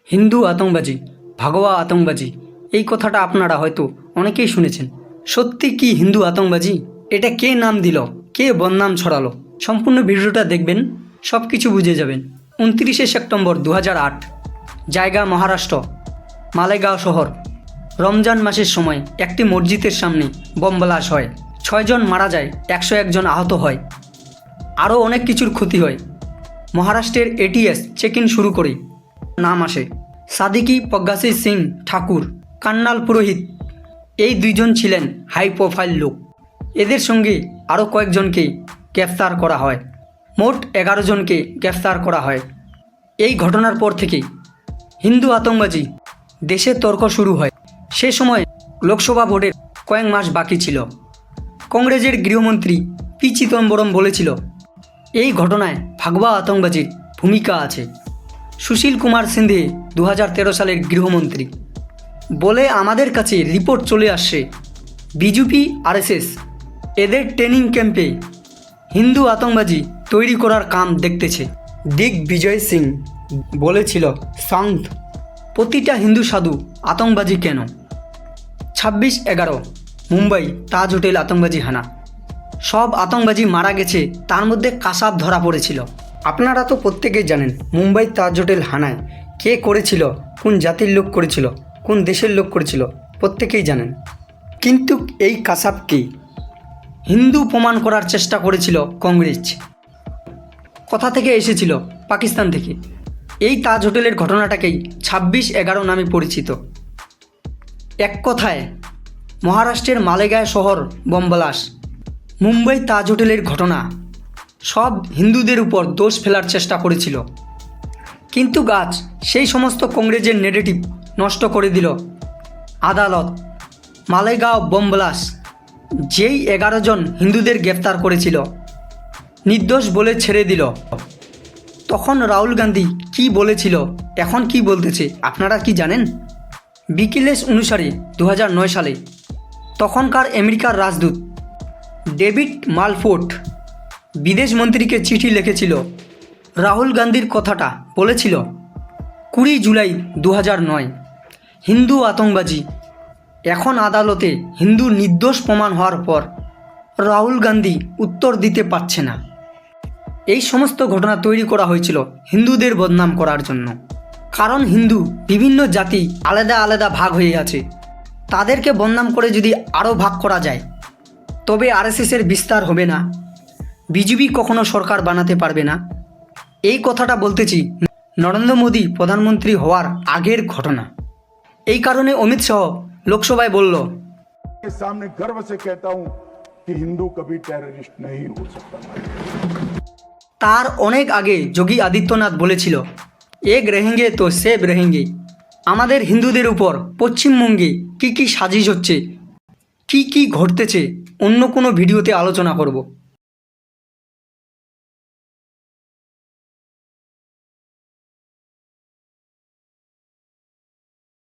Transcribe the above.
হিন্দু আতঙ্কবাজি, ভাগোয়া আতঙ্কবাজি, এই কথাটা আপনারা হয়তো অনেকেই শুনেছেন। সত্যি কি হিন্দু আতঙ্কবাজি? এটা কে নাম দিল, কে বদনাম ছড়ালো? সম্পূর্ণ ভিডিওটা দেখবেন, সব কিছু বুঝে যাবেন। 29শে সেপ্টেম্বর 2008, জায়গা মহারাষ্ট্র, মালেগাঁও শহর। রমজান মাসের সময় একটি মসজিদের সামনে বোম ব্লাস্ট হয়। 6 জন মারা যায়, 101 জন আহত হয়, আরও অনেক কিছুর ক্ষতি হয়। মহারাষ্ট্রের এটিএস চেক ইন শুরু করে নাম আসে সাদিকি প্রজ্ঞাসী সিং ঠাকুর, কান্নাল পুরোহিত। এই দুইজন ছিলেন হাই প্রোফাইল লোক। এদের সঙ্গে আরও কয়েকজনকে গ্রেফতার করা হয়। মোট 11 জনকে গ্রেফতার করা হয়। এই ঘটনার পর থেকেই হিন্দু আতঙ্কবাজি দেশে তর্ক শুরু হয়। সে সময় লোকসভা ভোটের কয়েক মাস বাকি ছিল। কংগ্রেসের গৃহমন্ত্রী পি চিদম্বরম বলেছিল, এই ঘটনায় ভাগবা আতঙ্কবাজির ভূমিকা আছে। সুশীল কুমার সিন্ধে 2013 সালের গৃহমন্ত্রী বলে আমাদের কাছে রিপোর্ট চলে আসছে, বিজেপি আরএসএস এদের ট্রেনিং ক্যাম্পে হিন্দু আতঙ্কবাজি তৈরি করার কাম দেখতেছে। দিগ্বিজয় সিং বলেছিল, শান্ত প্রতিটা হিন্দু সাধু আতঙ্কবাজি কেন? 26/11 মুম্বাই তাজ হোটেল আতঙ্কবাজি হানা। সব আতঙ্কবাজি মারা গেছে, তার মধ্যে কাসাব ধরা পড়েছিল। আপনারা তো প্রত্যেকেই জানেন মুম্বাই তাজ হোটেল হানায় কে করেছিল, কোন জাতির লোক করেছিল, কোন দেশের লোক করেছিল, প্রত্যেকেই জানেন। কিন্তু এই কাসাবকে হিন্দু প্রমাণ করার চেষ্টা করেছিল কংগ্রেস। কথা থেকে এসেছিল পাকিস্তান থেকে। এই তাজ হোটেলের ঘটনাটাকেই 26/11 নামে পরিচিত। এক কথায় মহারাষ্ট্রের মালেগাঁও শহর বোম ব্লাস্ট, মুম্বাই তাজ হোটেলের ঘটনা, সব হিন্দুদের উপর দোষ ফেলার চেষ্টা করেছিল। কিন্তু গাছ সেই সমস্ত কংগ্রেসের নেগেটিভ নষ্ট করে দিল আদালত। মালেগাঁও বোম ব্লাস্ট যেই 11 জন হিন্দুদের গ্রেফতার করেছিল, নির্দোষ বলে ছেড়ে দিল। তখন রাহুল গান্ধী কি বলেছিল, এখন কি বলতেছে আপনারা কি জানেন? বিকিলেস অনুসারে 2009 সালে তখনকার আমেরিকার রাজদূত ডেভিড মালফোর্ট বিদেশ মন্ত্রীকে চিঠি লিখেছিল। রাহুল গান্ধীর কথাটা বলেছিল 20 জুলাই 2009। হিন্দু আতঙ্কবাজি। এখন আদালতে হিন্দু নির্দোষ প্রমাণ হওয়ার পর রাহুল গান্ধী উত্তর দিতে পারছে না। এই সমস্ত ঘটনা তৈরি করা হয়েছিল হিন্দুদের বদনাম করার জন্য। কারণ হিন্দু বিভিন্ন জাতি আলাদা আলাদা ভাগ হয়ে আছে, তাদেরকে বদনাম করে যদি আরও ভাগ করা যায় তবে আরএসএসের বিস্তার হবে না, বিজেপি কখনো সরকার বানাতে পারবে না। এই কথাটা বলতেছি নরেন্দ্র মোদী প্রধানমন্ত্রী হওয়ার আগের ঘটনা। এই কারণে অমিত শাহ লোকসভায় বলল, सामने गर्व से कहता हूं कि हिंदू कभी टेररिस्ट नहीं हो सकता। তার অনেক আগে যোগী আদিত্যনাথ বলেছিল, এক রেহেঙ্গে তো সেব রেহেঙ্গে। আমাদের হিন্দুদের উপর পশ্চিমবঙ্গে কী কী সাজিশ হচ্ছে, কী কী ঘটতেছে, অন্য কোনো ভিডিওতে আলোচনা করব।